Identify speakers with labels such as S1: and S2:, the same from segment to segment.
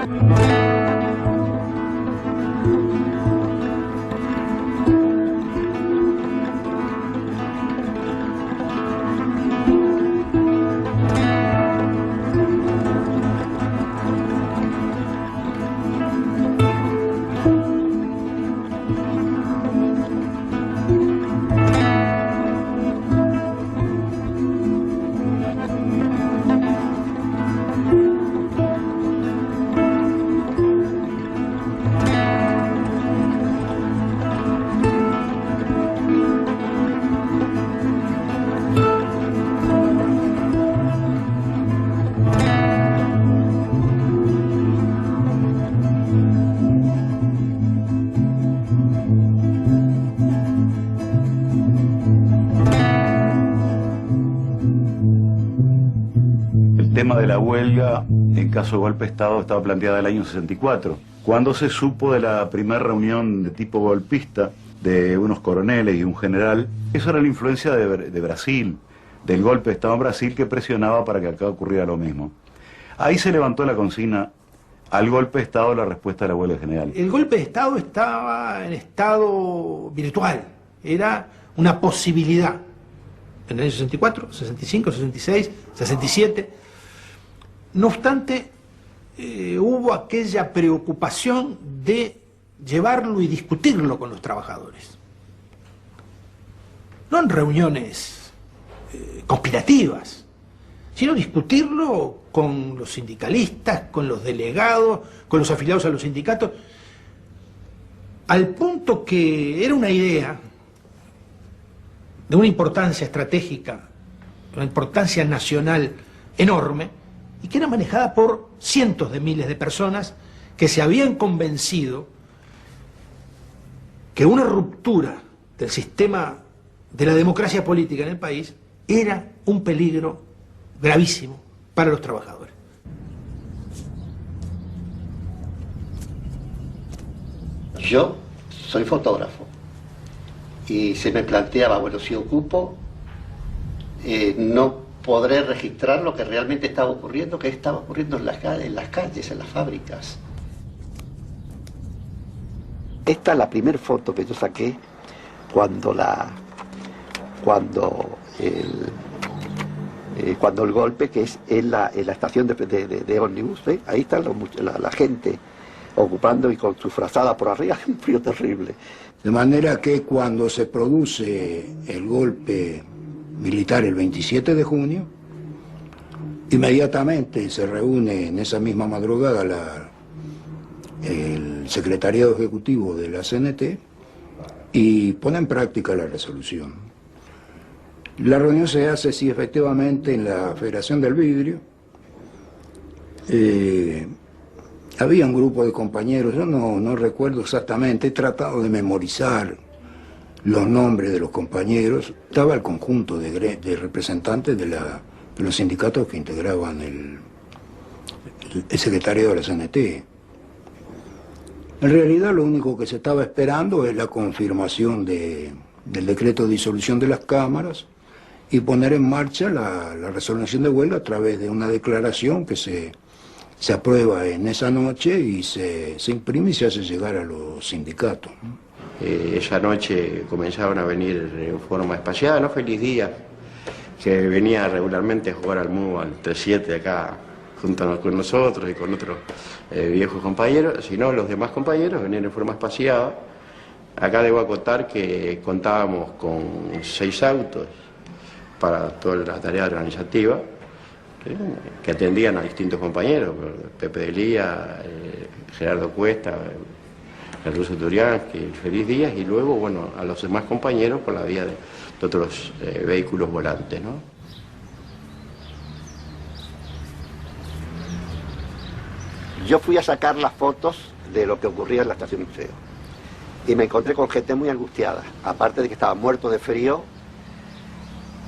S1: El tema de la huelga en caso de golpe de Estado estaba planteada en el año 64, cuando se supo de la primera reunión de tipo golpista de unos coroneles y un general. Eso era la influencia de Brasil, del golpe de Estado en Brasil, que presionaba para que acá ocurriera lo mismo. Ahí se levantó la consigna: al golpe de Estado, la respuesta de la huelga general.
S2: El golpe de Estado estaba en estado virtual, era una posibilidad. En el año 64, 65, 66, 67. No obstante, hubo aquella preocupación de llevarlo y discutirlo con los trabajadores. No en reuniones conspirativas, sino discutirlo con los sindicalistas, con los delegados, con los afiliados a los sindicatos, al punto que era una idea de una importancia estratégica, una importancia nacional enorme, y que era manejada por cientos de miles de personas que se habían convencido que una ruptura del sistema de la democracia política en el país era un peligro gravísimo para los trabajadores.
S3: Yo soy fotógrafo y se me planteaba, bueno, si ocupo, no podré registrar lo que realmente estaba ocurriendo, que estaba ocurriendo en las calles, en las fábricas. Esta es la primera foto que yo saqué cuando el golpe, que es en la estación de ómnibus, ¿eh? Ahí está la gente ocupando y con su frazada por arriba, un frío terrible.
S4: De manera que cuando se produce el golpe militar el 27 de junio, inmediatamente se reúne en esa misma madrugada el secretariado ejecutivo de la CNT y pone en práctica la resolución. La reunión se hace, sí, efectivamente, en la Federación del Vidrio. Había un grupo de compañeros, yo no recuerdo exactamente, he tratado de memorizar los nombres de los compañeros. Estaba el conjunto de representantes de los sindicatos que integraban el secretario de la CNT. En realidad lo único que se estaba esperando es la confirmación del decreto de disolución de las cámaras y poner en marcha la resolución de huelga a través de una declaración que se aprueba en esa noche y se imprime y se hace llegar a los sindicatos, ¿no?
S5: Esa noche comenzaron a venir en forma espaciada, no Feliz Díaz, que venía regularmente a jugar al MU, al 3-7 acá, junto con nosotros y con otros viejos compañeros, sino los demás compañeros venían en forma espaciada. Acá debo acotar que contábamos con 6 autos para toda la tarea organizativa, que atendían a distintos compañeros, Pepe Delía, Gerardo Cuesta, el Ruso Turiansky, el Feliz Díaz, y luego, bueno, a los demás compañeros por la vía de otros vehículos volantes, ¿no?
S3: Yo fui a sacar las fotos de lo que ocurría en la estación museo y me encontré con gente muy angustiada, aparte de que estaban muertos de frío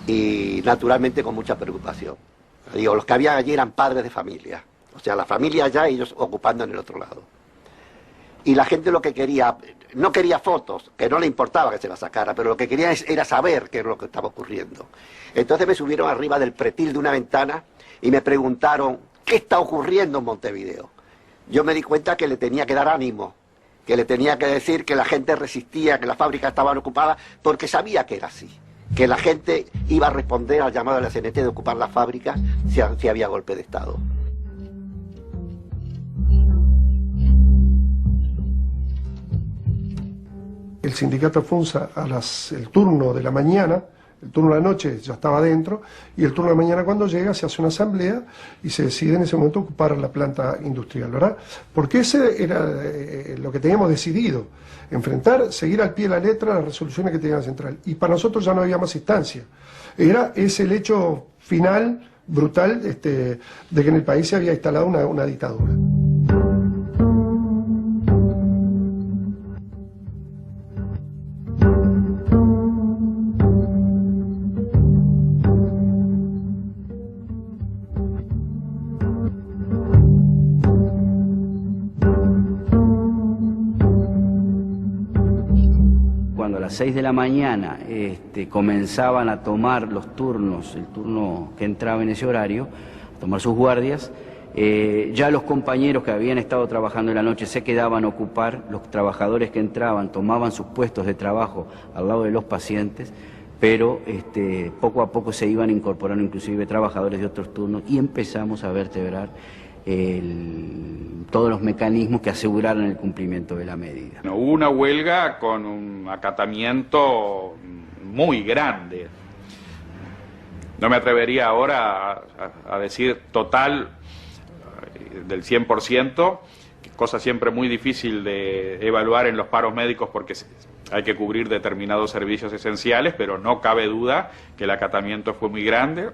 S3: y naturalmente con mucha preocupación. Digo, los que había allí eran padres de familia, o sea, la familia allá y ellos ocupando en el otro lado. Y la gente lo que quería, no quería fotos, que no le importaba que se las sacara, pero lo que quería era saber qué es lo que estaba ocurriendo. Entonces me subieron arriba del pretil de una ventana y me preguntaron, ¿qué está ocurriendo en Montevideo? yo me di cuenta que le tenía que dar ánimo, que le tenía que decir que la gente resistía, que las fábricas estaban ocupadas, porque sabía que era así, que la gente iba a responder al llamado de la CNT de ocupar las fábricas si había golpe de Estado.
S6: El sindicato FUNSA el turno de la mañana, el turno de la noche ya estaba dentro, y el turno de la mañana cuando llega se hace una asamblea y se decide en ese momento ocupar la planta industrial, ¿verdad? Porque ese era lo que teníamos decidido, enfrentar, seguir al pie de la letra las resoluciones que tenía la central. Y para nosotros ya no había más instancia. Es el hecho final, brutal, de que en el país se había instalado una dictadura.
S7: Cuando a las 6 de la mañana comenzaban a tomar los turnos, el turno que entraba en ese horario, a tomar sus guardias, ya los compañeros que habían estado trabajando en la noche se quedaban a ocupar, los trabajadores que entraban tomaban sus puestos de trabajo al lado de los pacientes, pero poco a poco se iban incorporando inclusive trabajadores de otros turnos y empezamos a vertebrar todos los mecanismos que aseguraran el cumplimiento de la medida.
S8: Hubo una huelga con un acatamiento muy grande. No me atrevería ahora a decir total del 100%, cosa siempre muy difícil de evaluar en los paros médicos porque hay que cubrir determinados servicios esenciales, pero no cabe duda que el acatamiento fue muy grande.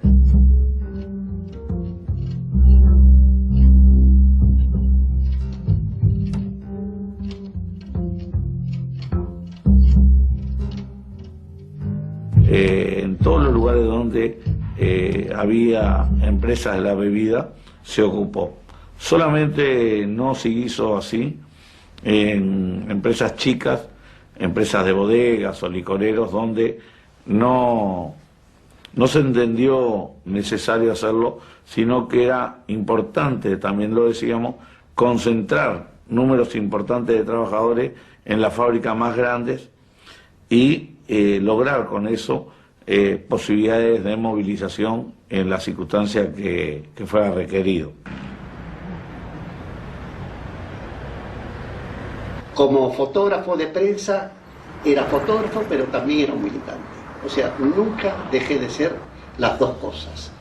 S9: En todos los lugares donde había empresas de la bebida se ocupó. Solamente no se hizo así en empresas chicas, empresas de bodegas o licoreros, donde no se entendió necesario hacerlo, sino que era importante, también lo decíamos, concentrar números importantes de trabajadores en las fábricas más grandes y lograr con eso posibilidades de movilización en las circunstancias que fuera requerido.
S3: Como fotógrafo de prensa, era fotógrafo, pero también era un militante. O sea, nunca dejé de ser las dos cosas.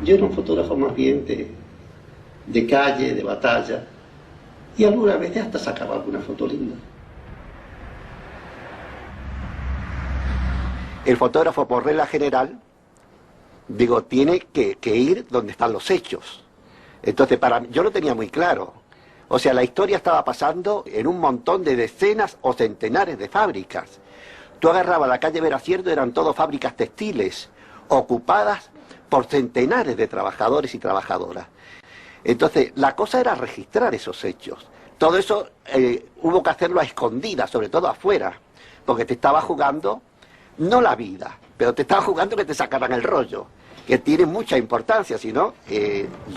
S3: Yo era un fotógrafo más bien de calle, de batalla, y alguna vez hasta sacaba alguna foto linda. El fotógrafo, por regla general, tiene que ir donde están los hechos. Entonces, yo lo tenía muy claro. O sea, la historia estaba pasando en un montón de decenas o centenares de fábricas. Tú agarrabas la calle Veracierdo, eran todas fábricas textiles, ocupadas por centenares de trabajadores y trabajadoras. Entonces, la cosa era registrar esos hechos. Todo eso hubo que hacerlo a escondidas, sobre todo afuera, porque te estaba jugando, no la vida, pero te estaba jugando que te sacaran el rollo, que tiene mucha importancia, si no,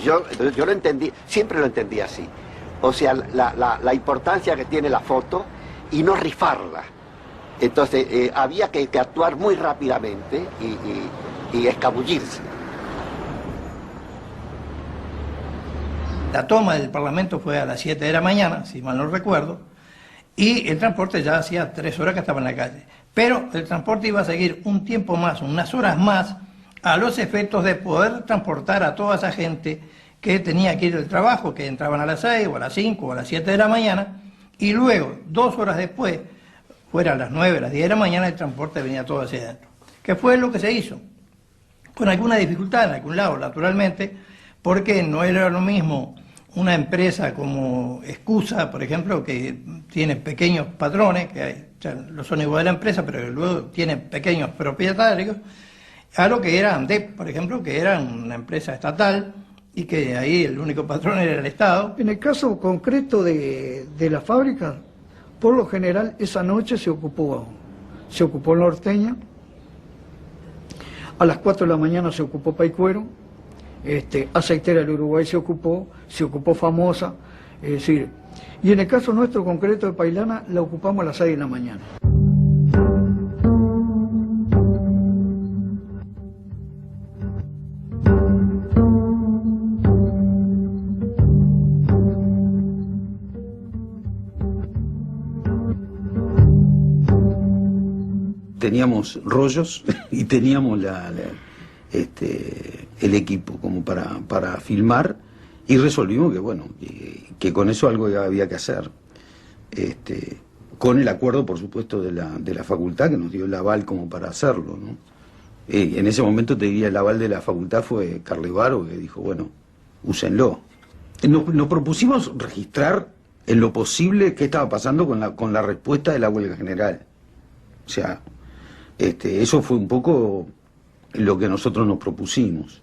S3: yo lo entendí, siempre lo entendí así. O sea, la importancia que tiene la foto y no rifarla. Entonces, había que actuar muy rápidamente y escabullirse.
S2: La toma del Parlamento fue a las 7 de la mañana, si mal no recuerdo, y el transporte ya hacía 3 horas que estaba en la calle. Pero el transporte iba a seguir un tiempo más, unas horas más, a los efectos de poder transportar a toda esa gente que tenía que ir al trabajo, que entraban a las 6 o a las 5 o a las 7 de la mañana, y luego, 2 horas después, fuera a las 9, a las 10 de la mañana, el transporte venía todo hacia adentro. ¿Qué fue lo que se hizo? Con alguna dificultad en algún lado, naturalmente, porque no era lo mismo una empresa como Excusa, por ejemplo, que tiene pequeños patrones, que no son igual de la empresa, pero luego tienen pequeños propietarios, a lo que era Andep, por ejemplo, que era una empresa estatal y que ahí el único patrón era el Estado.
S10: En el caso concreto de la fábrica, por lo general esa noche se ocupó Norteña, a las 4 de la mañana se ocupó Paicuero, Aceitera del Uruguay se ocupó Famosa, es decir, y en el caso nuestro concreto de Pailana la ocupamos a las 6 de la mañana.
S11: Teníamos rollos y teníamos el equipo como para filmar, y resolvimos que bueno, que con eso algo había que hacer, con el acuerdo por supuesto de la facultad, que nos dio el aval como para hacerlo, ¿no? En ese momento te diría, el aval de la facultad fue Carlevaro, que dijo bueno, úsenlo. Nos propusimos registrar en lo posible qué estaba pasando con la respuesta de la huelga general. O sea, eso fue un poco lo que nosotros nos propusimos.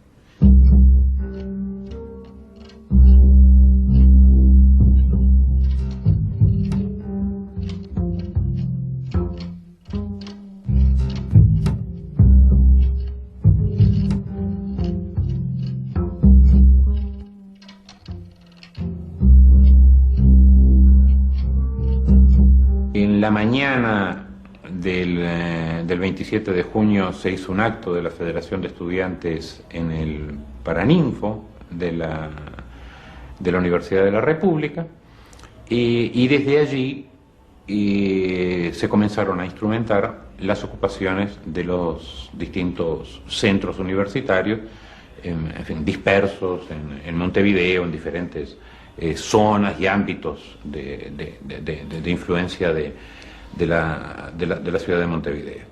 S12: En la mañana del 27 de junio se hizo un acto de la Federación de Estudiantes en el Paraninfo de la Universidad de la República, y desde allí se comenzaron a instrumentar las ocupaciones de los distintos centros universitarios, en fin, dispersos en Montevideo, en diferentes zonas y ámbitos de influencia de la ciudad de Montevideo.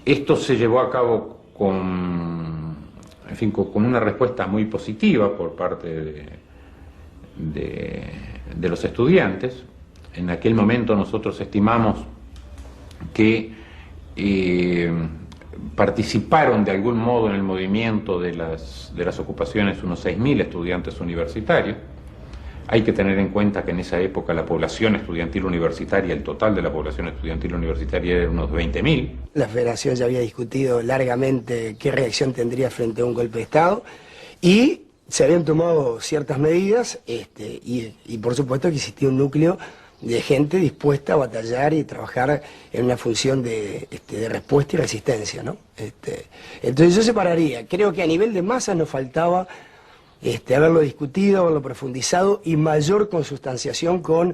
S12: Esto se llevó a cabo con una respuesta muy positiva por parte de los estudiantes. En aquel momento nosotros estimamos que participaron de algún modo en el movimiento de las ocupaciones unos 6.000 estudiantes universitarios. Hay que tener en cuenta que en esa época la población estudiantil universitaria, el total de la población estudiantil universitaria era unos 20.000.
S13: La Federación ya había discutido largamente qué reacción tendría frente a un golpe de Estado, y se habían tomado ciertas medidas, y por supuesto que existía un núcleo de gente dispuesta a batallar y trabajar en una función de respuesta y resistencia, ¿no? Entonces yo separaría, creo que a nivel de masa nos faltaba haberlo discutido, haberlo profundizado, y mayor consustanciación con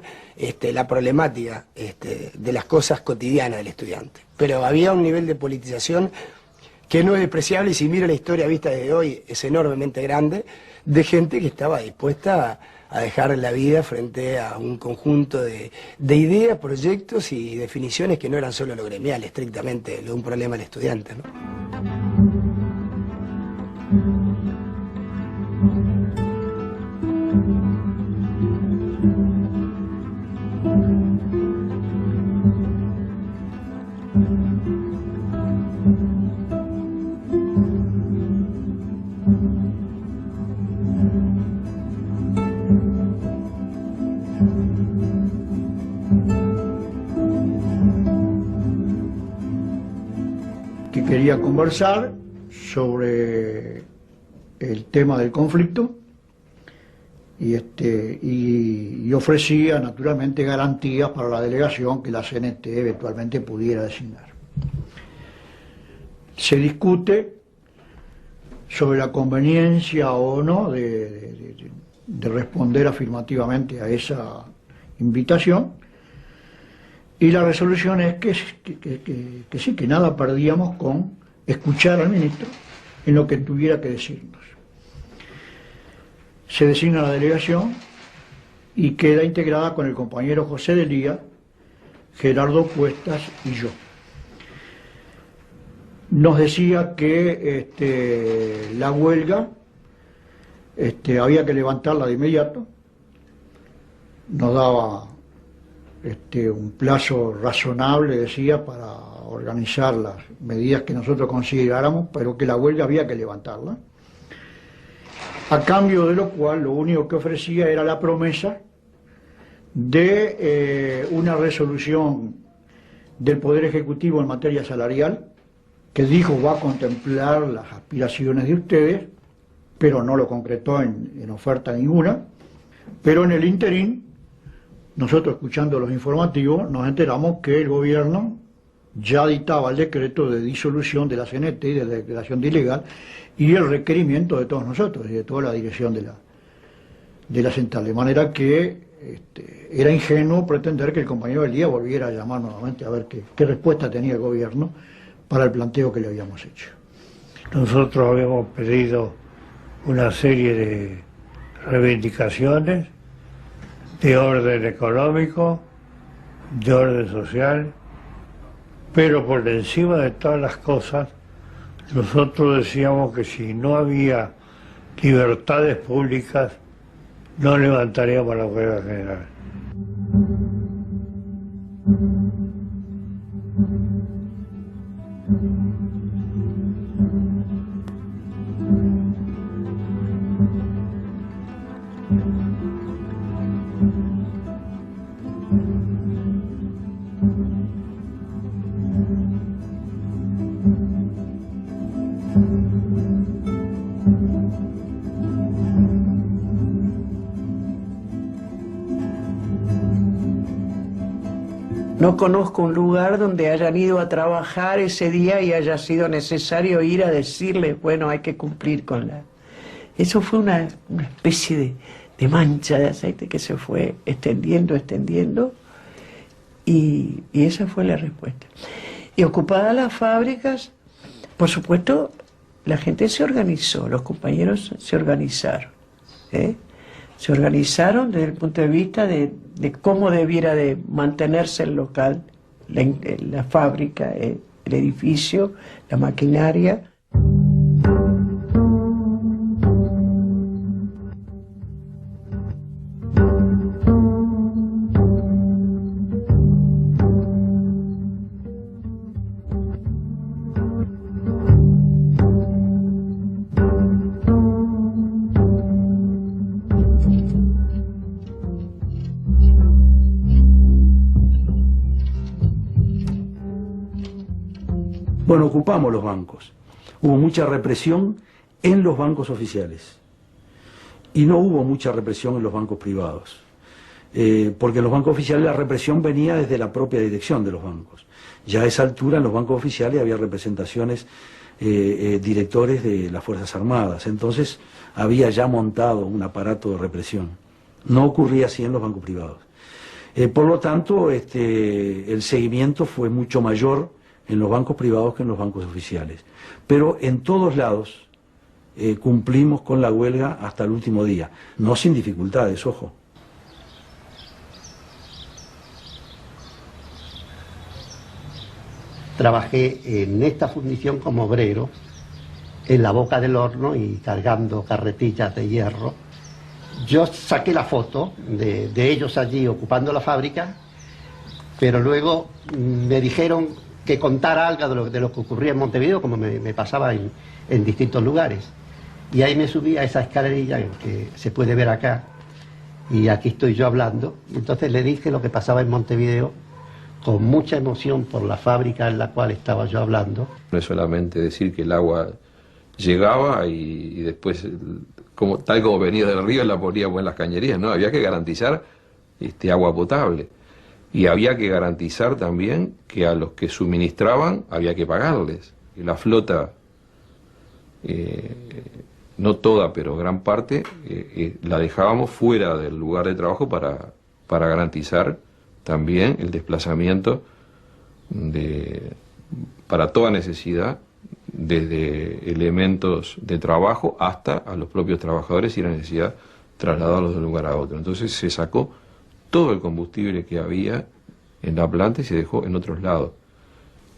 S13: la problemática de las cosas cotidianas del estudiante. Pero había un nivel de politización que no es despreciable, y si miro la historia vista desde hoy, es enormemente grande, de gente que estaba dispuesta a dejar la vida frente a un conjunto de ideas, proyectos y definiciones que no eran solo lo gremial, estrictamente lo de un problema del estudiante, ¿no?
S10: Que quería conversar sobre el tema del conflicto, y ofrecía naturalmente garantías para la delegación que la CNT eventualmente pudiera designar. Se discute sobre la conveniencia o no de responder afirmativamente a esa invitación, y la resolución es que sí, que nada perdíamos con escuchar al ministro en lo que tuviera que decirnos. Se designa la delegación y queda integrada con el compañero José Delía, Gerardo Cuestas y yo. Nos decía que la huelga había que levantarla de inmediato, nos daba un plazo razonable, decía, para organizar las medidas que nosotros consideráramos, pero que la huelga había que levantarla, a cambio de lo cual lo único que ofrecía era la promesa de una resolución del Poder Ejecutivo en materia salarial, que dijo va a contemplar las aspiraciones de ustedes, pero no lo concretó en oferta ninguna. Pero en el interín, nosotros escuchando los informativos, nos enteramos que el gobierno ya dictaba el decreto de disolución de la CNT y de la declaración de ilegal y el requerimiento de todos nosotros y de toda la dirección de la central. De manera que era ingenuo pretender que el compañero del día volviera a llamar nuevamente a ver qué respuesta tenía el gobierno para el planteo que le habíamos hecho.
S14: Nosotros habíamos pedido una serie de reivindicaciones de orden económico, de orden social, pero por encima de todas las cosas, nosotros decíamos que si no había libertades públicas, no levantaríamos la huelga general.
S15: No conozco un lugar donde hayan ido a trabajar ese día y haya sido necesario ir a decirles, bueno, hay que cumplir con la... Eso fue una especie de mancha de aceite que se fue extendiendo, y esa fue la respuesta. Y ocupadas las fábricas, por supuesto, la gente se organizó, los compañeros se organizaron, se organizaron desde el punto de vista de cómo debiera de mantenerse el local, la fábrica, el edificio, la maquinaria.
S11: Bueno, ocupamos los bancos. Hubo mucha represión en los bancos oficiales y no hubo mucha represión en los bancos privados, porque en los bancos oficiales la represión venía desde la propia dirección de los bancos. Ya a esa altura en los bancos oficiales había representaciones, directores de las Fuerzas Armadas, entonces había ya montado un aparato de represión. No ocurría así en los bancos privados. Por lo tanto, el seguimiento fue mucho mayor en los bancos privados que en los bancos oficiales. Pero en todos lados cumplimos con la huelga hasta el último día, no sin dificultades, ojo.
S3: Trabajé en esta fundición como obrero, en la boca del horno y cargando carretillas de hierro. Yo saqué la foto de ellos allí ocupando la fábrica, pero luego me dijeron que contara algo de lo que ocurría en Montevideo, como me pasaba en distintos lugares. Y ahí me subí a esa escalerilla que se puede ver acá, y aquí estoy yo hablando. Entonces le dije lo que pasaba en Montevideo, con mucha emoción por la fábrica en la cual estaba yo hablando.
S16: No es solamente decir que el agua llegaba y después, tal como venía del río, la poníamos en las cañerías, ¿no? Había que garantizar agua potable. Y había que garantizar también que a los que suministraban había que pagarles. Y la flota, no toda, pero gran parte, la dejábamos fuera del lugar de trabajo para garantizar también el desplazamiento para toda necesidad, desde elementos de trabajo hasta a los propios trabajadores y la necesidad trasladarlos de un lugar a otro. Entonces se sacó todo el combustible que había en la planta y se dejó en otros lados.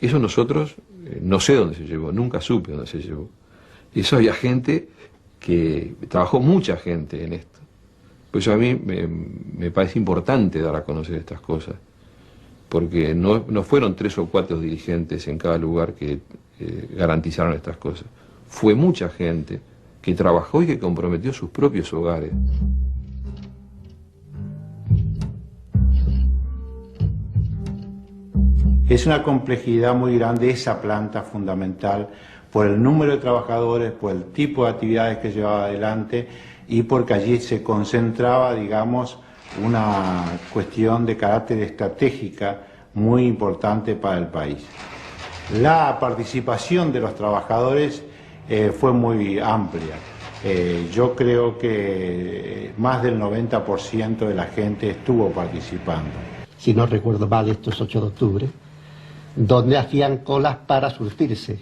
S16: Eso nosotros, no sé dónde se llevó, nunca supe dónde se llevó. Eso había gente que, trabajó mucha gente en esto. Por eso a mí me parece importante dar a conocer estas cosas, porque no fueron 3 o 4 dirigentes en cada lugar que garantizaron estas cosas. Fue mucha gente que trabajó y que comprometió sus propios hogares.
S17: Es una complejidad muy grande esa planta fundamental, por el número de trabajadores, por el tipo de actividades que llevaba adelante y porque allí se concentraba, digamos, una cuestión de carácter estratégica muy importante para el país. La participación de los trabajadores fue muy amplia. Yo creo que más del 90% de la gente estuvo participando.
S18: Si no recuerdo mal, estos 8 de octubre, donde hacían colas para surtirse.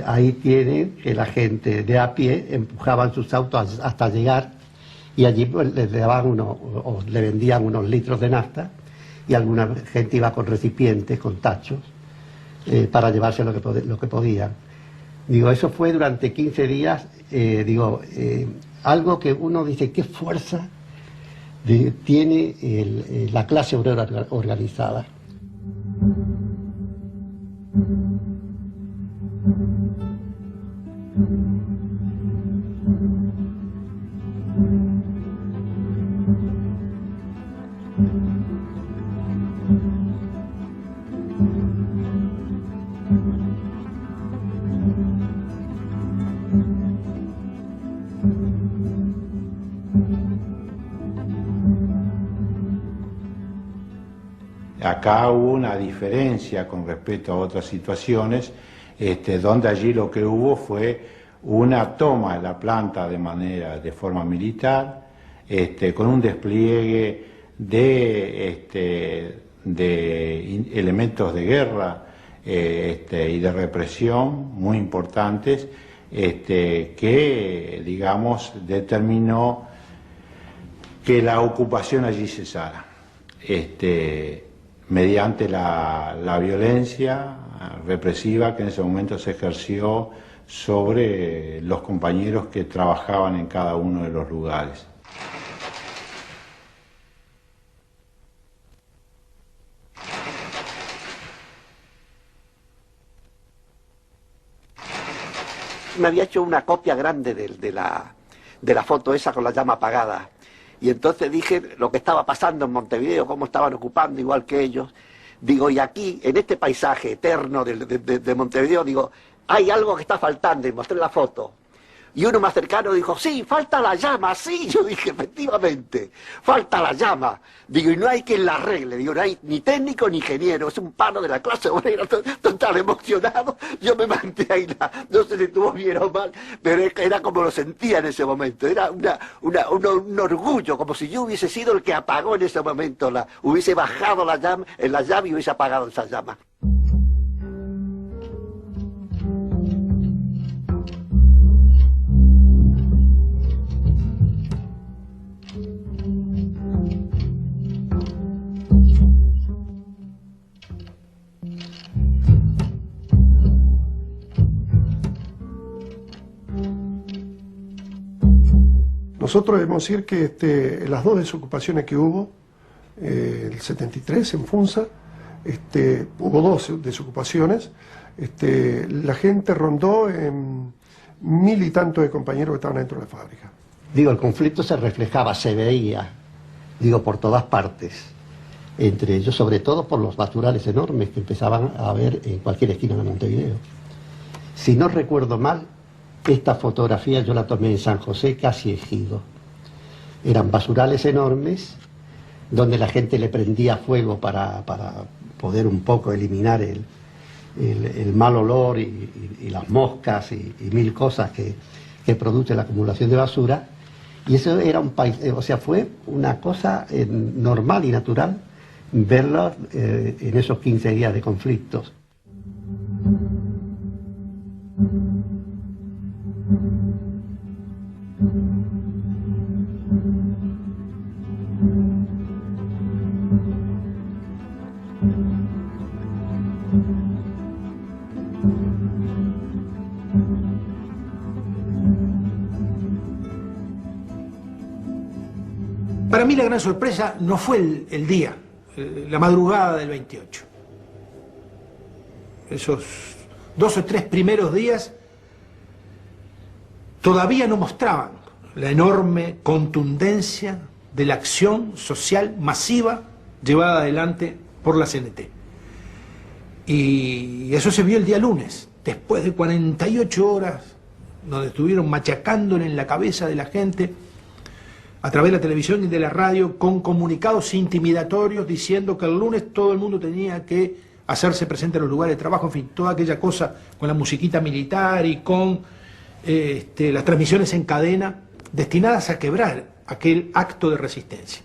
S18: Ahí tienen que la gente de a pie empujaban sus autos hasta llegar y allí pues, les daban o le vendían unos litros de nafta y alguna gente iba con recipientes, con tachos, para llevarse lo que podían. Digo, eso fue durante 15 días, algo que uno dice, qué fuerza tiene la clase obrera organizada.
S17: Acá hubo una diferencia con respecto a otras situaciones, donde allí lo que hubo fue una toma de la planta de forma militar, con un despliegue de elementos de guerra y de represión muy importantes, que, digamos, determinó que la ocupación allí cesara. Mediante la violencia represiva que en ese momento se ejerció sobre los compañeros que trabajaban en cada uno de los lugares.
S3: Me había hecho una copia grande de la foto esa con la llama apagada. Y entonces dije lo que estaba pasando en Montevideo, cómo estaban ocupando igual que ellos. Digo, y aquí, en este paisaje eterno de Montevideo, digo, hay algo que está faltando, y mostré la foto. Y uno más cercano dijo, sí, falta la llama, sí. Yo dije, efectivamente, falta la llama. Digo, y no hay quien la arregle. Digo, no hay ni técnico ni ingeniero, es un paro de la clase obrera, total emocionado. Yo me manté ahí, no sé si estuvo bien o mal, pero era como lo sentía en ese momento. Era un orgullo, como si yo hubiese sido el que apagó en ese momento, hubiese bajado la llama y hubiese apagado esa llama.
S6: Nosotros debemos decir que las 2 desocupaciones que hubo, el 73 en Funza, hubo 2 desocupaciones, la gente rondó en 1000 y tantos de compañeros que estaban dentro de la fábrica.
S18: Digo, el conflicto se reflejaba, se veía, digo, por todas partes, entre ellos, sobre todo por los basurales enormes que empezaban a ver en cualquier esquina de Montevideo. Si no recuerdo mal, esta fotografía yo la tomé en San José, casi Ejido. Eran basurales enormes donde la gente le prendía fuego para poder un poco eliminar el mal olor y las moscas y 1000 cosas que produce la acumulación de basura. Y eso era un país, o sea, fue una cosa normal y natural verlo en esos 15 días de conflictos.
S2: Para mí la gran sorpresa no fue el día, la madrugada del 28. Esos 2 o 3 primeros días todavía no mostraban la enorme contundencia de la acción social masiva llevada adelante por la CNT. Y eso se vio el día lunes. después de 48 horas, donde estuvieron machacándole en la cabeza de la gente, a través de la televisión y de la radio, con comunicados intimidatorios diciendo que el lunes todo el mundo tenía que hacerse presente en los lugares de trabajo, en fin, toda aquella cosa con la musiquita militar y con las transmisiones en cadena destinadas a quebrar aquel acto de resistencia.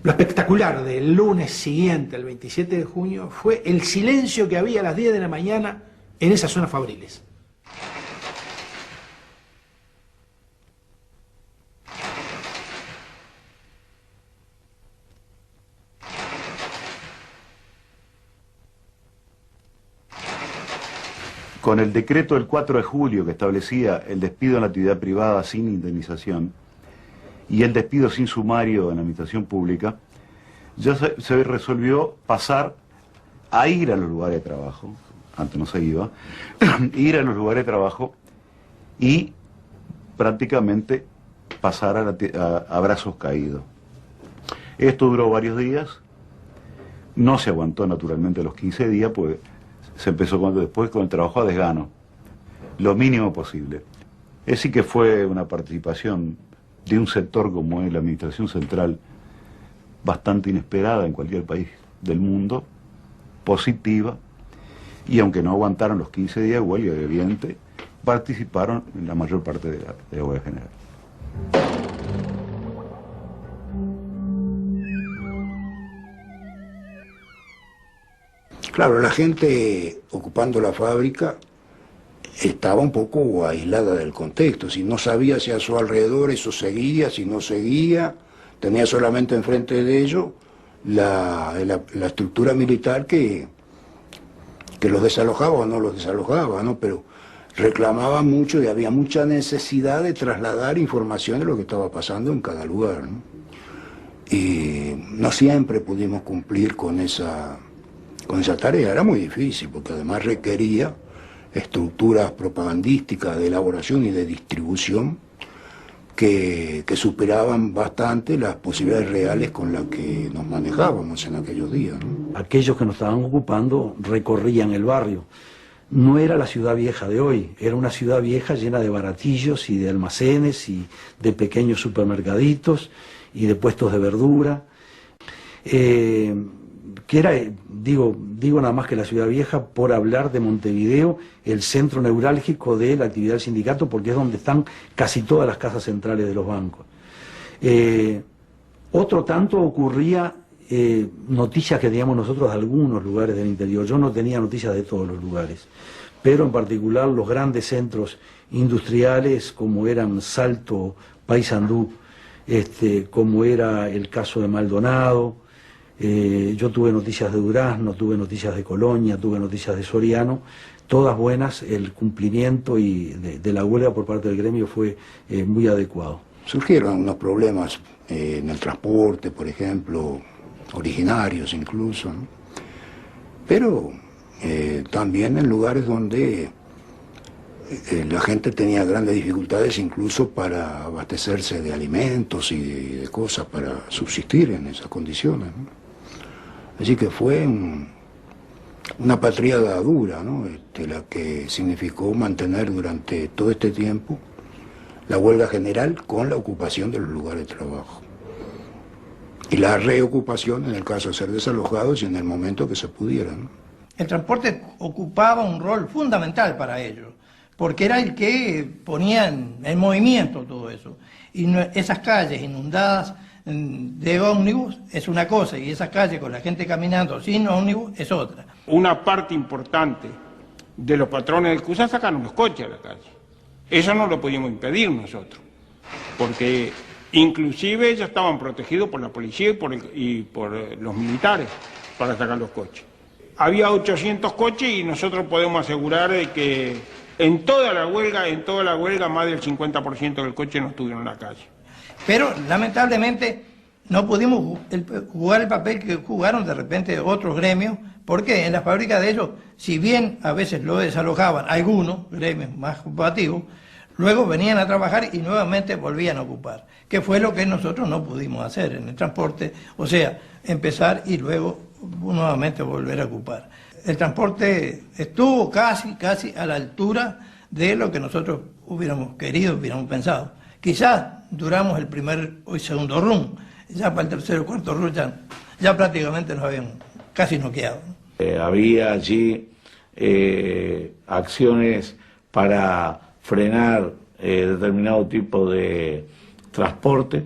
S2: Lo espectacular del lunes siguiente, el 27 de junio, fue el silencio que había a las 10 de la mañana en esas zonas fabriles.
S1: Con el decreto del 4 de julio que establecía el despido en la actividad privada sin indemnización y el despido sin sumario en la administración pública, ya se resolvió pasar a ir a los lugares de trabajo, antes no se iba, ir a los lugares de trabajo y prácticamente pasar a brazos caídos. Esto duró varios días, no se aguantó naturalmente los 15 días, pues se empezó después con el trabajo a desgano, lo mínimo posible. Es decir que fue una participación de un sector como es la Administración Central bastante inesperada en cualquier país del mundo, positiva, y aunque no aguantaron los 15 días de huelga, evidente, participaron en la mayor parte de la huelga general.
S4: Claro, la gente ocupando la fábrica estaba un poco aislada del contexto, si no sabía si a su alrededor eso seguía, si no seguía, tenía solamente enfrente de ellos la estructura militar que los desalojaba o no los desalojaba, ¿no? Pero reclamaba mucho y había mucha necesidad de trasladar información de lo que estaba pasando en cada lugar, ¿no? Y no siempre pudimos cumplir con esa tarea, era muy difícil, porque además requería estructuras propagandísticas de elaboración y de distribución que superaban bastante las posibilidades reales con las que nos manejábamos en aquellos días, ¿no?
S19: Aquellos que nos estaban ocupando recorrían el barrio. No era la ciudad vieja de hoy, era una ciudad vieja llena de baratillos y de almacenes y de pequeños supermercaditos y de puestos de verdura. Que era, digo nada más que la ciudad vieja por hablar de Montevideo, el centro neurálgico de la actividad del sindicato, porque es donde están casi todas las casas centrales de los bancos. Otro tanto ocurría noticias que teníamos nosotros de algunos lugares del interior. Yo no tenía noticias de todos los lugares, pero en particular los grandes centros industriales como eran Salto, Paysandú, como era el caso de Maldonado. Yo tuve noticias de Durazno, tuve noticias de Colonia, tuve noticias de Soriano, todas buenas. El cumplimiento de la huelga por parte del gremio fue muy adecuado.
S4: Surgieron unos problemas en el transporte, por ejemplo, originarios incluso, ¿no? Pero también en lugares donde la gente tenía grandes dificultades incluso para abastecerse de alimentos y de cosas para subsistir en esas condiciones, ¿no? Así que fue una patriada dura, ¿no? La que significó mantener durante todo este tiempo la huelga general con la ocupación de los lugares de trabajo. Y la reocupación en el caso de ser desalojados y en el momento que se pudiera, ¿no?
S20: El transporte ocupaba un rol fundamental para ellos, porque era el que ponía en movimiento todo eso. Y esas calles inundadas de ómnibus es una cosa, y esas calles con la gente caminando sin ómnibus es otra.
S21: Una parte importante de los patrones del CUSA sacaron los coches a la calle. Eso no lo podíamos impedir nosotros, porque inclusive ellos estaban protegidos por la policía y por los militares para sacar los coches. Había 800 coches y nosotros podemos asegurar de que en toda la huelga más del 50% del coche no estuvieron en la calle.
S20: Pero lamentablemente no pudimos jugar el papel que jugaron de repente otros gremios, porque en las fábricas de ellos, si bien a veces lo desalojaban algunos gremios más combativos, luego venían a trabajar y nuevamente volvían a ocupar, que fue lo que nosotros no pudimos hacer en el transporte, o sea, empezar y luego nuevamente volver a ocupar. el transporte estuvo casi a la altura de lo que nosotros hubiéramos querido, hubiéramos pensado. Quizás duramos el primer o el segundo run, ya para el tercero o cuarto run ya prácticamente nos habían casi noqueado.
S9: Había allí acciones para frenar determinado tipo de transporte,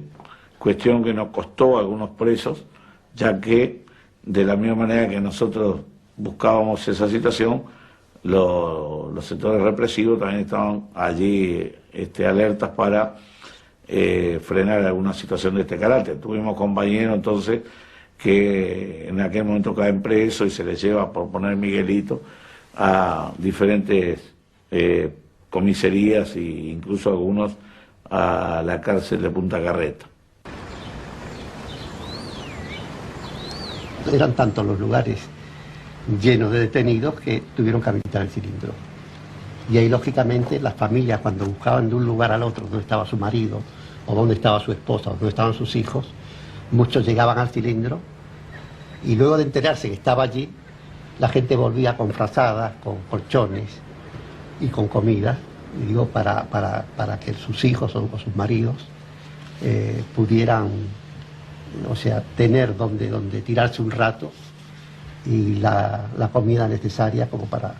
S9: cuestión que nos costó a algunos presos, ya que de la misma manera que nosotros buscábamos esa situación, los sectores represivos también estaban allí alertas para frenar alguna situación de este carácter. Tuvimos compañeros entonces que en aquel momento caen presos y se les lleva, por poner Miguelito, a diferentes comisarías e incluso algunos a la cárcel de Punta Carreta.
S18: Eran tantos los lugares llenos de detenidos que tuvieron que habilitar el cilindro. Y ahí, lógicamente, las familias, cuando buscaban de un lugar al otro donde estaba su marido, o donde estaba su esposa, o donde estaban sus hijos, muchos llegaban al cilindro y luego de enterarse que estaba allí, la gente volvía con frazadas, con colchones y con comida, y digo, para que sus hijos o sus maridos pudieran, o sea, tener donde tirarse un rato y la comida necesaria como para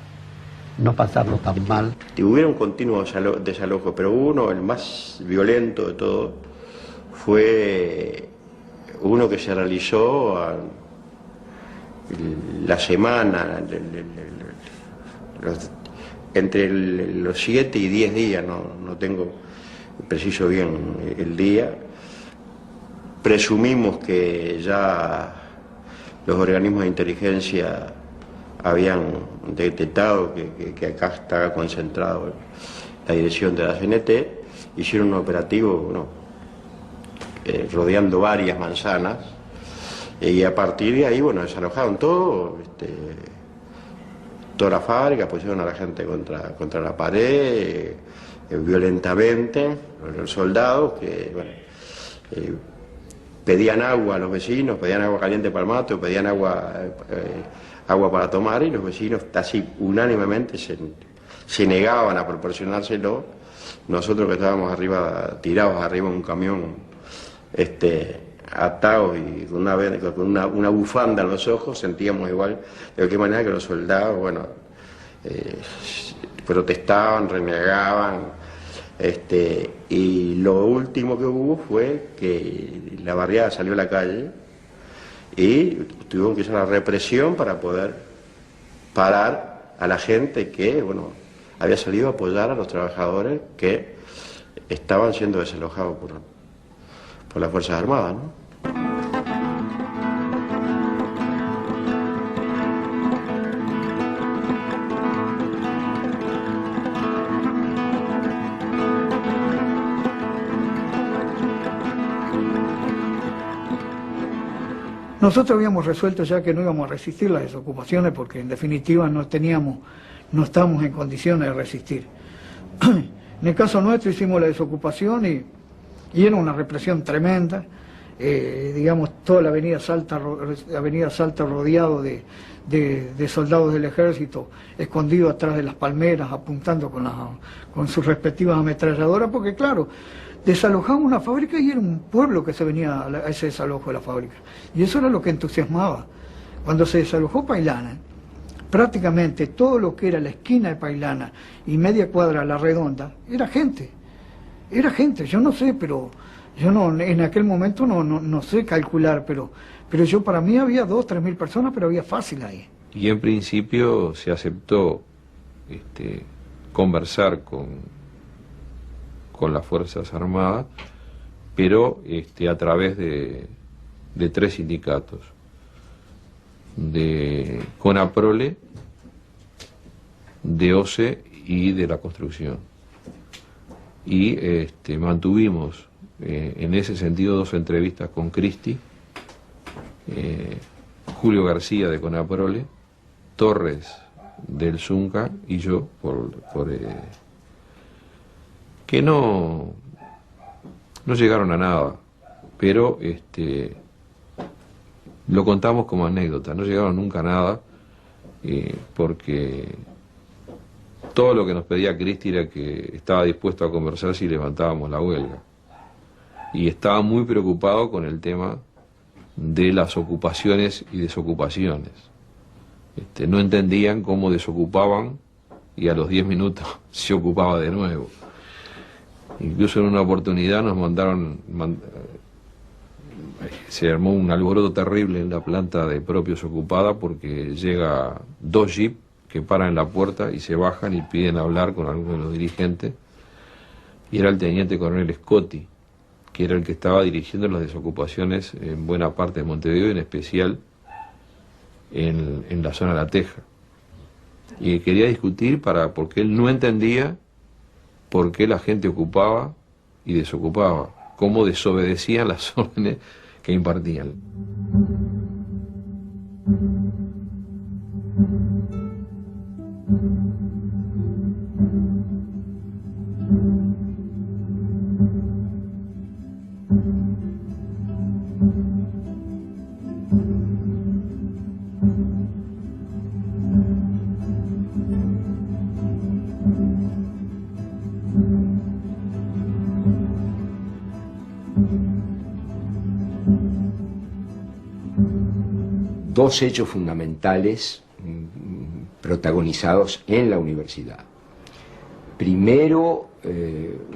S18: no pasarlo tan mal.
S5: Hubieron un continuo desalojo, pero uno, el más violento de todo, fue uno que se realizó la semana, entre los 7 y 10 días, no tengo preciso bien el día. Presumimos que ya los organismos de inteligencia habían detectado que acá estaba concentrado la dirección de la CNT, hicieron un operativo rodeando varias manzanas y a partir de ahí desalojaron todo, toda la fábrica, pusieron a la gente contra la pared violentamente, los soldados que pedían agua a los vecinos, pedían agua caliente para el mate, pedían agua para tomar, y los vecinos casi unánimemente se negaban a proporcionárselo. Nosotros que estábamos tirados arriba en un camión, atados y con una bufanda en los ojos, sentíamos igual de qué manera que los soldados, protestaban, renegaban. Y lo último que hubo fue que la barriada salió a la calle y tuvieron que usar la represión para poder parar a la gente que había salido a apoyar a los trabajadores que estaban siendo desalojados por las Fuerzas Armadas, ¿no?
S22: Nosotros habíamos resuelto ya que no íbamos a resistir las desocupaciones porque en definitiva no estábamos en condiciones de resistir. En el caso nuestro hicimos la desocupación y era una represión tremenda, toda la avenida Salta rodeado de soldados del ejército escondidos atrás de las palmeras apuntando con sus respectivas ametralladoras, porque claro, desalojamos una fábrica y era un pueblo que se venía a ese desalojo de la fábrica. Y eso era lo que entusiasmaba. Cuando se desalojó Pailana, prácticamente todo lo que era la esquina de Pailana y media cuadra a la redonda, era gente. Yo no sé, pero yo en aquel momento no sé calcular, pero yo para mí había 2.000 o 3.000 personas, pero había fácil ahí.
S16: Y en principio se aceptó conversar con las Fuerzas Armadas, pero a través de 3 sindicatos, de CONAPROLE, de OCE y de la construcción. Y mantuvimos en ese sentido 2 entrevistas con Cristi, Julio García de CONAPROLE, Torres del Zunca y yo que no llegaron a nada, pero lo contamos como anécdota, no llegaron nunca a nada, porque todo lo que nos pedía Cristi era que estaba dispuesto a conversar si levantábamos la huelga. Y estaba muy preocupado con el tema de las ocupaciones y desocupaciones. No entendían cómo desocupaban y a los 10 minutos se ocupaba de nuevo. Incluso en una oportunidad nos se armó un alboroto terrible en la planta de Propios ocupada porque llega 2 jeeps que paran en la puerta y se bajan y piden hablar con alguno de los dirigentes, y era el teniente coronel Scotti, que era el que estaba dirigiendo las desocupaciones en buena parte de Montevideo, en especial en la zona de La Teja. Y quería discutir porque él no entendía por qué la gente ocupaba y desocupaba, cómo desobedecían las órdenes que impartían.
S7: Dos hechos fundamentales protagonizados en la universidad. Primero,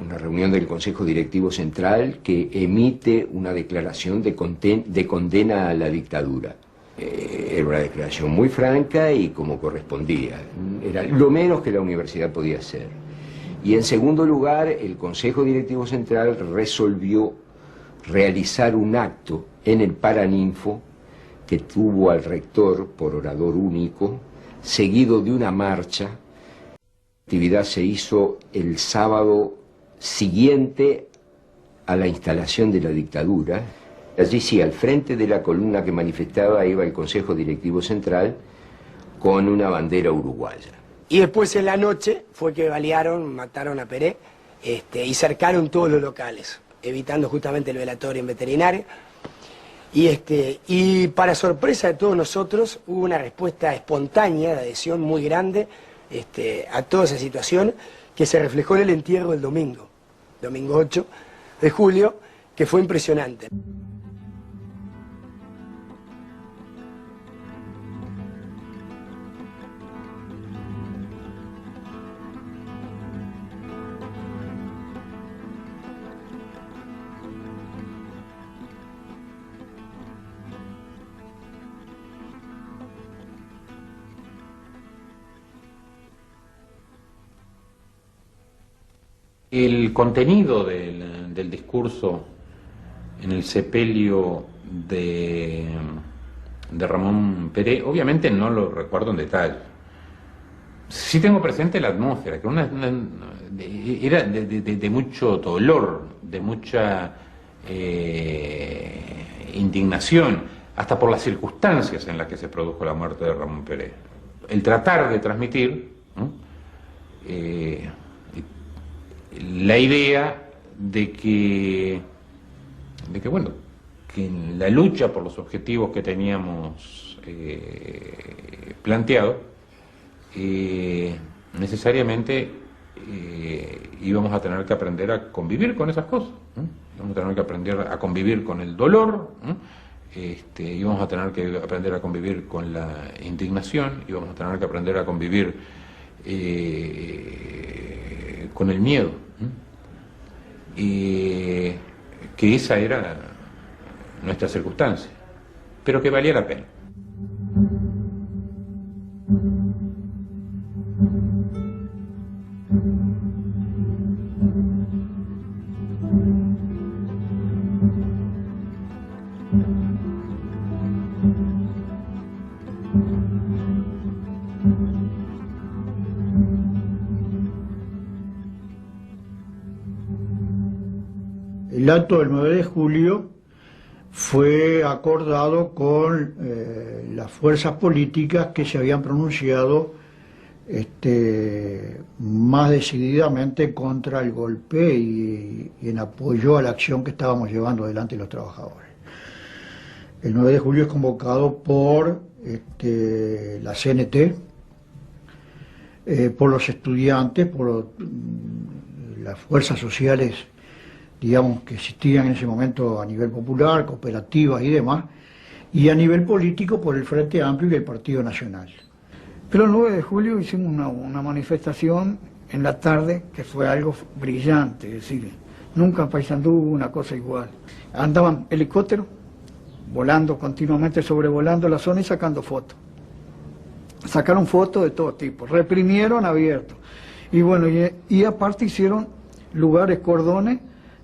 S7: una reunión del Consejo Directivo Central que emite una declaración de condena a la dictadura. Era una declaración muy franca y como correspondía. Era lo menos que la universidad podía hacer. Y en segundo lugar, el Consejo Directivo Central resolvió realizar un acto en el Paraninfo que tuvo al rector por orador único, seguido de una marcha. La actividad se hizo el sábado siguiente a la instalación de la dictadura. Allí sí, al frente de la columna que manifestaba iba el Consejo Directivo Central con una bandera uruguaya.
S13: Y después en la noche fue que balearon, mataron a Peré y cercaron todos los locales, evitando justamente el velatorio en veterinaria. Y para sorpresa de todos nosotros, hubo una respuesta espontánea de adhesión muy grande a toda esa situación, que se reflejó en el entierro del domingo 8 de julio, que fue impresionante.
S12: El contenido del discurso en el sepelio de Ramón Peré, obviamente no lo recuerdo en detalle. Sí tengo presente la atmósfera, que era de mucho dolor, de mucha indignación, hasta por las circunstancias en las que se produjo la muerte de Ramón Peré. El tratar de transmitir, ¿no?, la idea de que en la lucha por los objetivos que teníamos planteado, necesariamente íbamos a tener que aprender a convivir con esas cosas, ¿no? Íbamos a tener que aprender a convivir con el dolor, ¿no? Íbamos a tener que aprender a convivir con la indignación, íbamos a tener que aprender a convivir con el miedo, y que esa era nuestra circunstancia, pero que valía la pena.
S10: El acto del 9 de julio fue acordado con las fuerzas políticas que se habían pronunciado más decididamente contra el golpe y en apoyo a la acción que estábamos llevando adelante los trabajadores. El 9 de julio es convocado por la CNT, por los estudiantes, por las fuerzas sociales, digamos, que existían en ese momento a nivel popular, cooperativas y demás, y a nivel político por el Frente Amplio y el Partido Nacional.
S22: Pero el 9 de julio hicimos una manifestación en la tarde que fue algo brillante, es decir, nunca en Paysandú hubo una cosa igual. Andaban helicópteros volando continuamente, sobrevolando la zona y sacando fotos. Sacaron fotos de todo tipo, reprimieron abierto. Y bueno, y aparte hicieron lugares, cordones,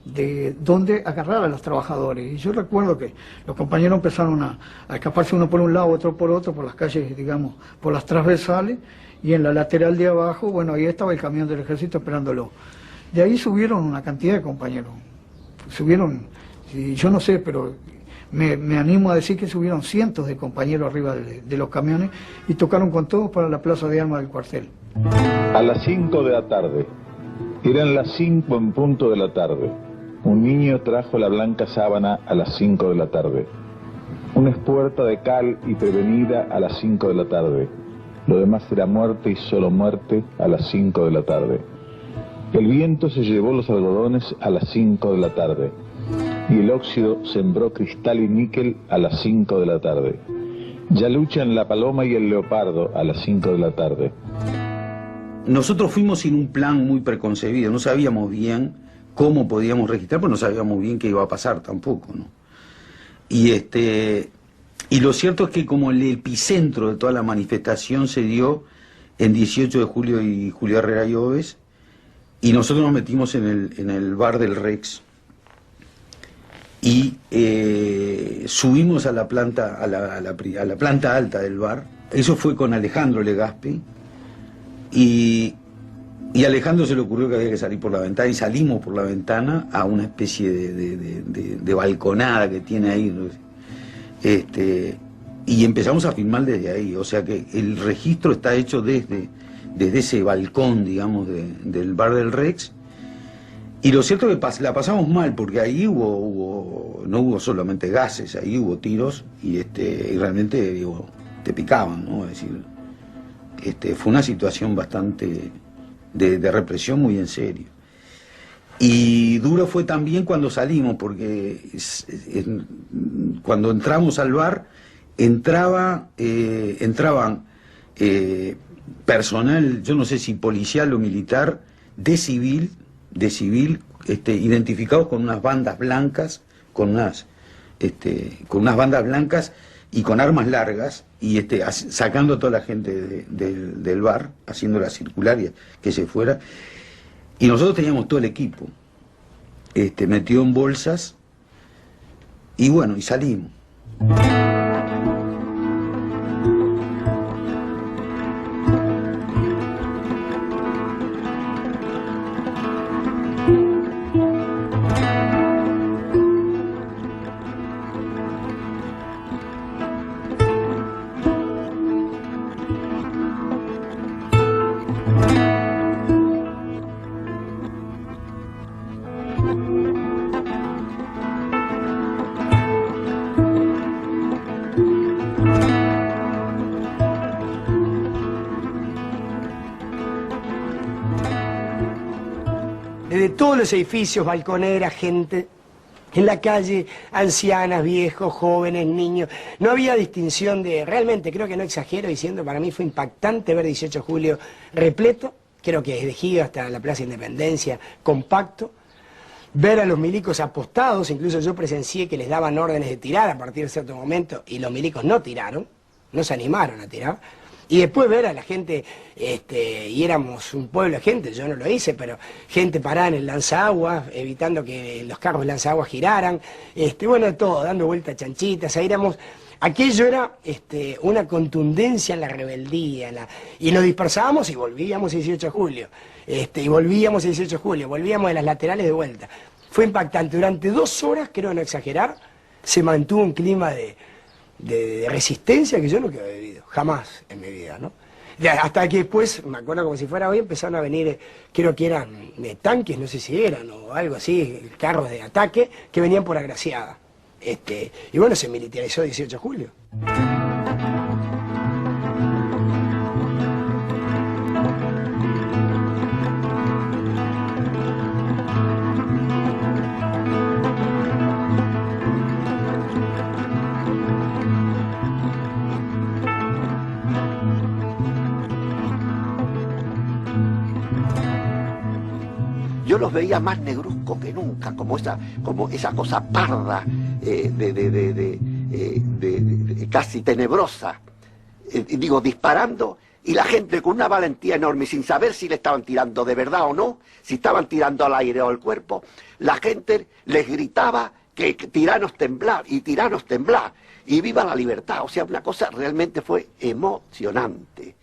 S22: de donde agarrar a los trabajadores. Y yo recuerdo que los compañeros empezaron a escaparse uno por un lado, otro por otro, por las calles, digamos, por las transversales, y en la lateral de abajo, bueno, ahí estaba el camión del ejército esperándolo. De ahí subieron una cantidad de compañeros. Subieron, yo no sé, pero me animo a decir que subieron cientos de compañeros arriba de los camiones y tocaron con todos para la plaza de armas del cuartel.
S8: A las 5 de la tarde, eran las 5 en punto de la tarde. Un niño trajo la blanca sábana a las 5 de la tarde. Una espuerta de cal y prevenida a las 5 de la tarde. Lo demás era muerte y solo muerte a las 5 de la tarde. El viento se llevó los algodones a las 5 de la tarde. Y el óxido sembró cristal y níquel a las 5 de la tarde. Ya luchan la paloma y el leopardo a las 5 de la tarde.
S11: Nosotros fuimos sin un plan muy preconcebido, no sabíamos bien cómo podíamos registrar, pero no sabíamos bien qué iba a pasar tampoco, ¿no? Y lo cierto es que como el epicentro de toda la manifestación se dio en 18 de julio y Julio Herrera y Oves, y nosotros nos metimos en el bar del Rex, y subimos a la planta alta del bar. Eso fue con Alejandro Legaspi, y a Alejandro se le ocurrió que había que salir por la ventana, y salimos por la ventana a una especie de balconada que tiene ahí, ¿no? Y empezamos a filmar desde ahí, o sea que el registro está hecho desde ese balcón, digamos, del bar del Rex. Y lo cierto es que la pasamos mal, porque ahí no hubo solamente gases, ahí hubo tiros, y realmente, digo, te picaban, ¿no? Es decir, fue una situación bastante de represión muy en serio. Y duro fue también cuando salimos, porque cuando entramos al bar, entraban personal, yo no sé si policial o militar, de civil, identificados con unas bandas blancas, con unas bandas blancas y con armas largas, y sacando a toda la gente del bar, haciéndola circular y que se fuera. Y nosotros teníamos todo el equipo metido en bolsas, y bueno, y salimos.
S13: Desde todos los edificios, balconeras, gente en la calle, ancianas, viejos, jóvenes, niños. No había distinción realmente, creo que no exagero diciendo, para mí fue impactante ver 18 de julio repleto, creo que desde Giga hasta la Plaza Independencia, compacto. Ver a los milicos apostados, incluso yo presencié que les daban órdenes de tirar a partir de cierto momento, y los milicos no tiraron, no se animaron a tirar. Y después ver a la gente, y éramos un pueblo de gente, yo no lo hice, pero gente parada en el lanzaguas, evitando que los carros lanzaguas giraran, bueno, todo, dando vueltas chanchitas, ahí éramos, aquello era una contundencia en la rebeldía, y nos dispersábamos y volvíamos el 18 de julio, y volvíamos el 18 de julio, volvíamos de las laterales de vuelta. Fue impactante, durante 2 horas, creo no exagerar, se mantuvo un clima de resistencia que yo nunca había vivido, jamás en mi vida, ¿no? Hasta que después, me acuerdo como si fuera hoy, empezaron a venir, creo que eran tanques, no sé si eran, o algo así, carros de ataque, que venían por Agraciada. Y bueno, se militarizó 18 de julio.
S3: los veía más negruzcos que nunca, como esa cosa parda, casi tenebrosa, disparando, y la gente con una valentía enorme, sin saber si le estaban tirando de verdad o no, si estaban tirando al aire o al cuerpo, la gente les gritaba que tiranos temblar, y viva la libertad. O sea, una cosa realmente fue emocionante.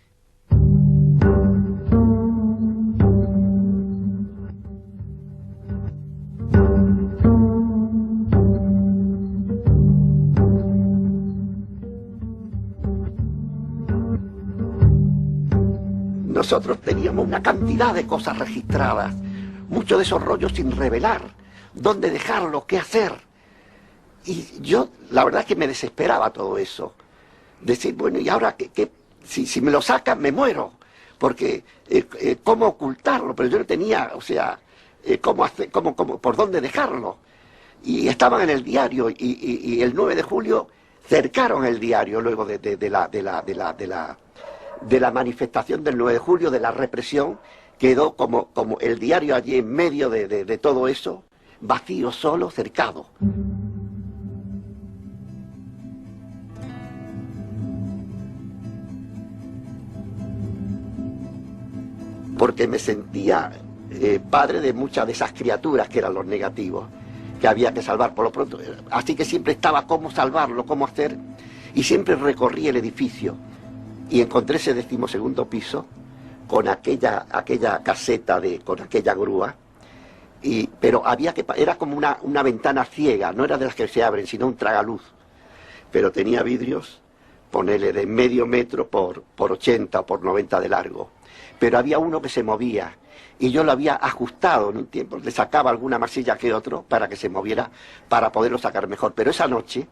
S3: Nosotros teníamos una cantidad de cosas registradas, muchos de esos rollos sin revelar, dónde dejarlo, qué hacer. Y yo, la verdad es que me desesperaba todo eso. Decir, bueno, ¿y ahora qué? Si me lo sacan, me muero. Porque, ¿cómo ocultarlo? Pero yo no tenía, o sea, por dónde dejarlo. Y estaban en el diario, y el 9 de julio cercaron el diario luego de la manifestación del 9 de julio, de la represión. Quedó como el diario allí en medio de todo eso, vacío, solo, cercado. Porque me sentía padre de muchas de esas criaturas que eran los negativos, que había que salvar por lo pronto. Así que siempre estaba cómo salvarlo, cómo hacer, y siempre recorrí el edificio y encontré ese 12º piso con aquella caseta, con aquella grúa, pero era como una ventana ciega, no era de las que se abren, sino un tragaluz, pero tenía vidrios, ponele de medio metro por 80 o por 90 de largo. Pero había uno que se movía, y yo lo había ajustado en un tiempo, le sacaba alguna masilla que otro para que se moviera, para poderlo sacar mejor. Pero esa noche,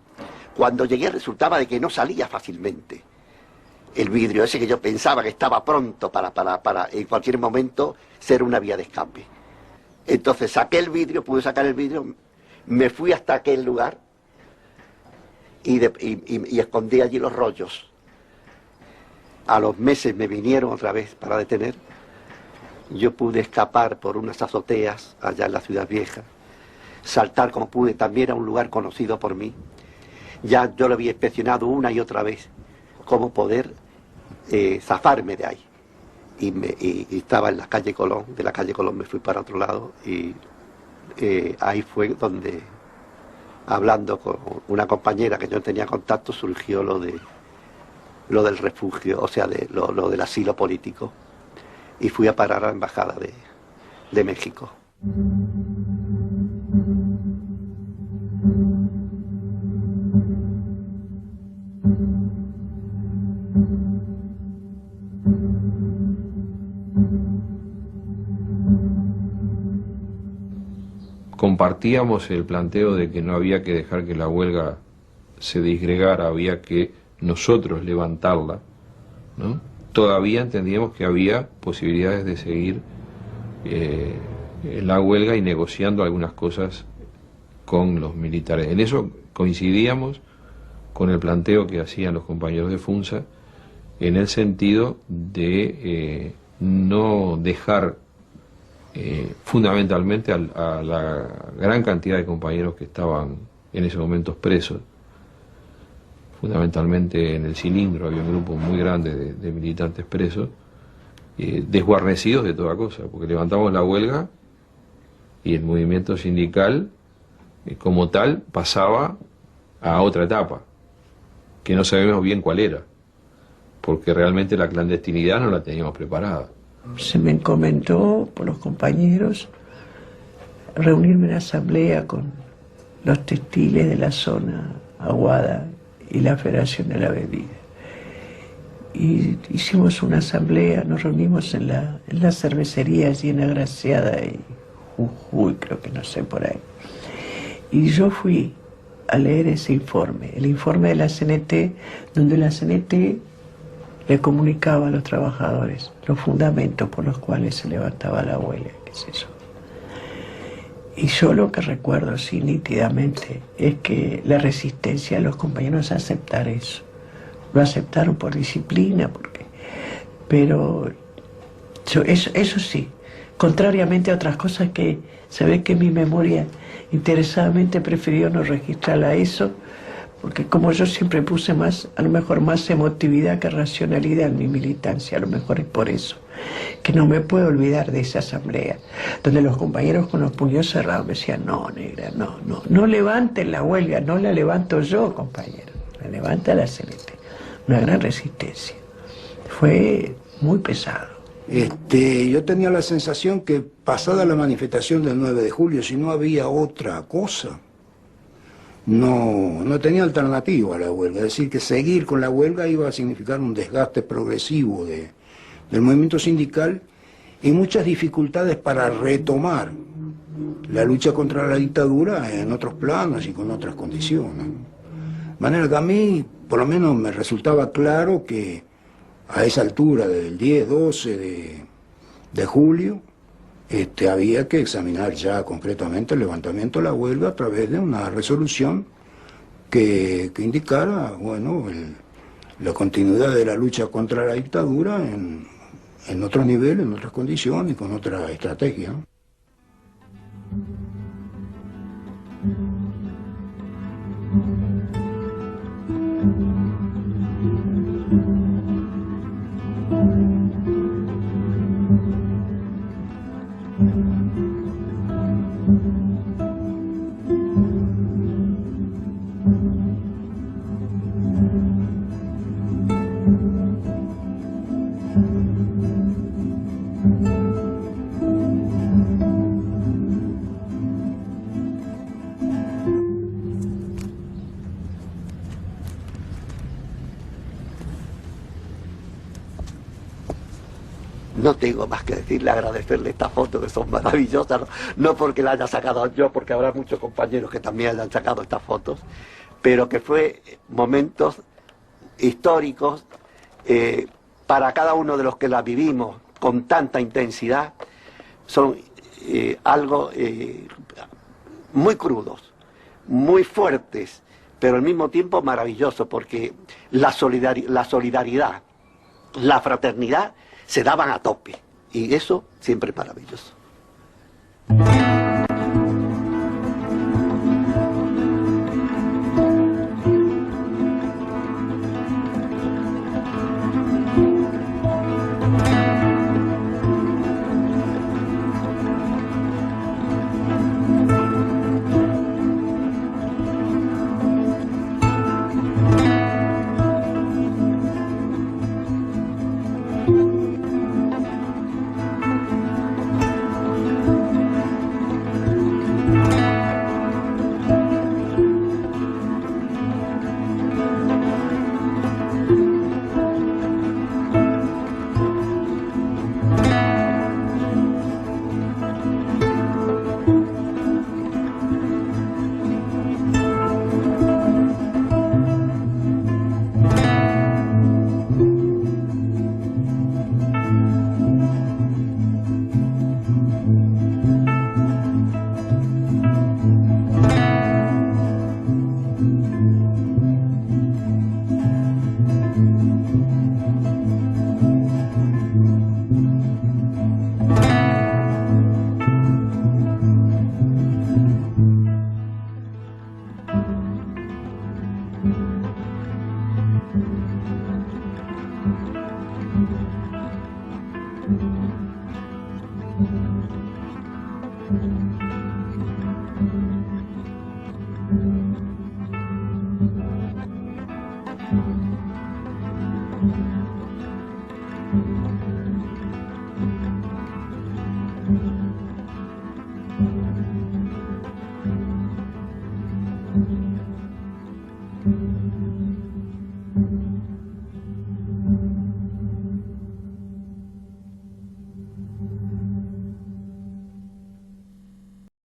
S3: cuando llegué, resultaba de que no salía fácilmente el vidrio ese que yo pensaba que estaba pronto para en cualquier momento ser una vía de escape. Entonces pude sacar el vidrio, me fui hasta aquel lugar y escondí allí los rollos. A los meses me vinieron otra vez para detener. Yo pude escapar por unas azoteas allá en la Ciudad Vieja, saltar como pude también a un lugar conocido por mí. Ya yo lo había inspeccionado una y otra vez, cómo poder zafarme de ahí. Y estaba en la calle Colón, de la calle Colón me fui para otro lado, y ahí fue donde, hablando con una compañera que yo tenía contacto, surgió lo del refugio, o sea, lo del asilo político, y fui a parar a la Embajada de México.
S16: Compartíamos el planteo de que no había que dejar que la huelga se disgregara, había que nosotros levantarla, ¿no? Todavía entendíamos que había posibilidades de seguir la huelga y negociando algunas cosas con los militares. En eso coincidíamos con el planteo que hacían los compañeros de FUNSA, en el sentido de no dejar fundamentalmente a la gran cantidad de compañeros que estaban en ese momento presos. Fundamentalmente en el Cilindro había un grupo muy grande de militantes presos, desguarnecidos de toda cosa, porque levantamos la huelga y el movimiento sindical como tal pasaba a otra etapa, que no sabemos bien cuál era, porque realmente la clandestinidad no la teníamos preparada.
S14: Se me encomendó por los compañeros reunirme en asamblea con los textiles de la zona Aguada y la Federación de la Bebida. Y hicimos una asamblea, nos reunimos en la cervecería allí en Agraciada y Jujuy, creo que no sé por ahí. Y yo fui a leer ese informe, el informe de la CNT, donde la CNT le comunicaba a los trabajadores los fundamentos por los cuales se levantaba la huelga, qué es eso. Y yo lo que recuerdo así nítidamente es que la resistencia de los compañeros a aceptar eso. Lo aceptaron por disciplina, pero eso sí, contrariamente a otras cosas que se ve que mi memoria interesadamente prefirió no registrarla eso, porque como yo siempre puse más, a lo mejor más emotividad que racionalidad en mi militancia, a lo mejor es por eso, que no me puedo olvidar de esa asamblea, donde los compañeros con los puños cerrados me decían, no, negra, no levanten la huelga, no la levanto yo, compañero, la levanta la CNT. Una gran resistencia. Fue muy pesado.
S4: Yo tenía la sensación que pasada la manifestación del 9 de julio, si no había otra cosa, no tenía alternativa a la huelga. Es decir, que seguir con la huelga iba a significar un desgaste progresivo del movimiento sindical y muchas dificultades para retomar la lucha contra la dictadura en otros planos y con otras condiciones. De manera que a mí, por lo menos, me resultaba claro que a esa altura del 10, 12 de julio, había que examinar ya concretamente el levantamiento de la huelga a través de una resolución que indicara, bueno, la continuidad de la lucha contra la dictadura en otros niveles, en otras condiciones, con otra estrategia, ¿no?
S3: No tengo más que decirle, agradecerle estas fotos que son maravillosas, no porque la haya sacado yo, porque habrá muchos compañeros que también hayan sacado estas fotos, pero que fue momentos históricos para cada uno de los que las vivimos con tanta intensidad, son algo muy crudos, muy fuertes, pero al mismo tiempo maravilloso, porque la solidaridad, la fraternidad, se daban a tope, y eso siempre es maravilloso.